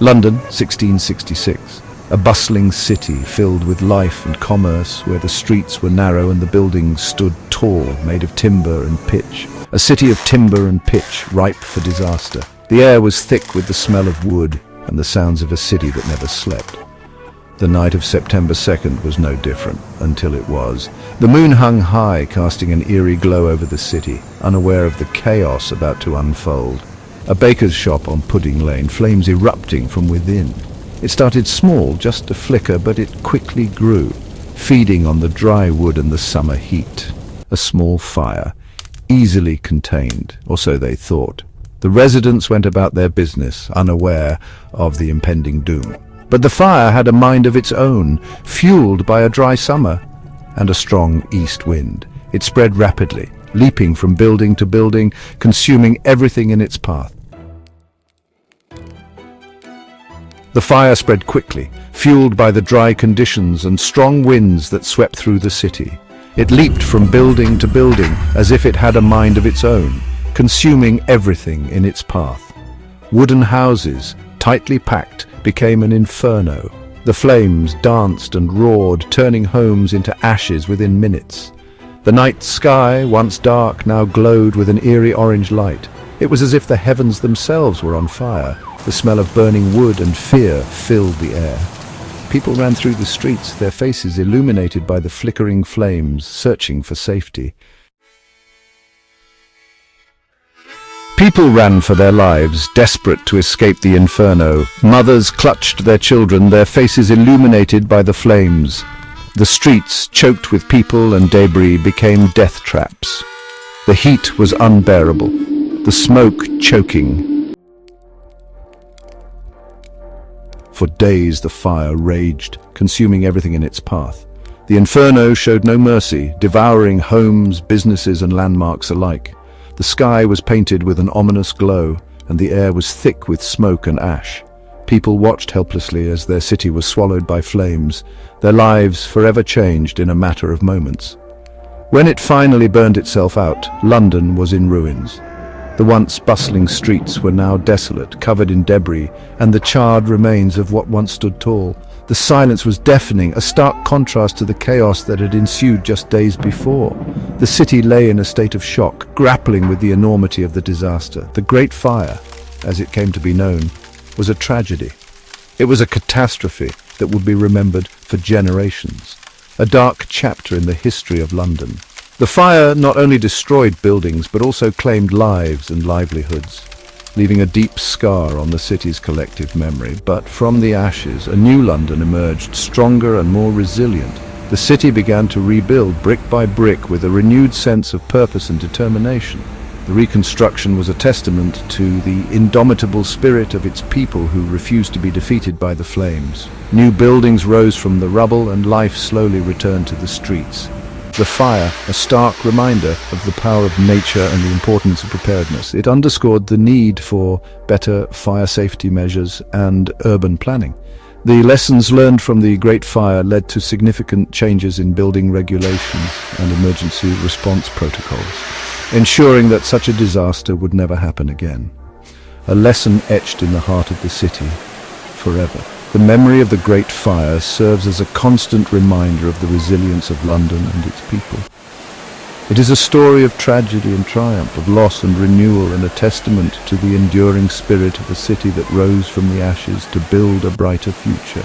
London, 1666. A bustling city filled with life and commerce, where the streets were narrow and the buildings stood tall, made of timber and pitch. A city of timber and pitch, ripe for disaster. The air was thick with the smell of wood and the sounds of a city that never slept. The night of September 2nd was no different, until it was. The moon hung high, casting an eerie glow over the city, unaware of the chaos about to unfold. A baker's shop on Pudding Lane, flames erupting from within. It started small, just a flicker, but it quickly grew, feeding on the dry wood and the summer heat. A small fire, easily contained, or so they thought. The residents went about their business, unaware of the impending doom. But the fire had a mind of its own, fueled by a dry summer and a strong east wind. It spread rapidly, leaping from building to building, consuming everything in its path. The fire spread quickly, fueled by the dry conditions and strong winds that swept through the city. It leaped from building to building as if it had a mind of its own, consuming everything in its path. Wooden houses, tightly packed, became an inferno. The flames danced and roared, turning homes into ashes within minutes. The night sky, once dark, now glowed with an eerie orange light. It was as if the heavens themselves were on fire. The smell of burning wood and fear filled the air. People ran through the streets, their faces illuminated by the flickering flames, searching for safety. People ran for their lives, desperate to escape the inferno. Mothers clutched their children, their faces illuminated by the flames. The streets, choked with people and debris, became death traps. The heat was unbearable, the smoke choking. For days the fire raged, consuming everything in its path. The inferno showed no mercy, devouring homes, businesses and landmarks alike. The sky was painted with an ominous glow, and the air was thick with smoke and ash. People watched helplessly as their city was swallowed by flames, their lives forever changed in a matter of moments. When it finally burned itself out, London was in ruins. The once bustling streets were now desolate, covered in debris, and the charred remains of what once stood tall. The silence was deafening, a stark contrast to the chaos that had ensued just days before. The city lay in a state of shock, grappling with the enormity of the disaster. The Great Fire, as it came to be known, was a tragedy. It was a catastrophe that would be remembered for generations, a dark chapter in the history of London. The fire not only destroyed buildings, but also claimed lives and livelihoods, leaving a deep scar on the city's collective memory. But from the ashes, a new London emerged, stronger and more resilient. The city began to rebuild brick by brick with a renewed sense of purpose and determination. The reconstruction was a testament to the indomitable spirit of its people who refused to be defeated by the flames. New buildings rose from the rubble and life slowly returned to the streets. The fire, a stark reminder of the power of nature and the importance of preparedness. It underscored the need for better fire safety measures and urban planning. The lessons learned from the Great Fire led to significant changes in building regulations and emergency response protocols, ensuring that such a disaster would never happen again. A lesson etched in the heart of the city forever. The memory of the Great Fire serves as a constant reminder of the resilience of London and its people. It is a story of tragedy and triumph, of loss and renewal, and a testament to the enduring spirit of a city that rose from the ashes to build a brighter future.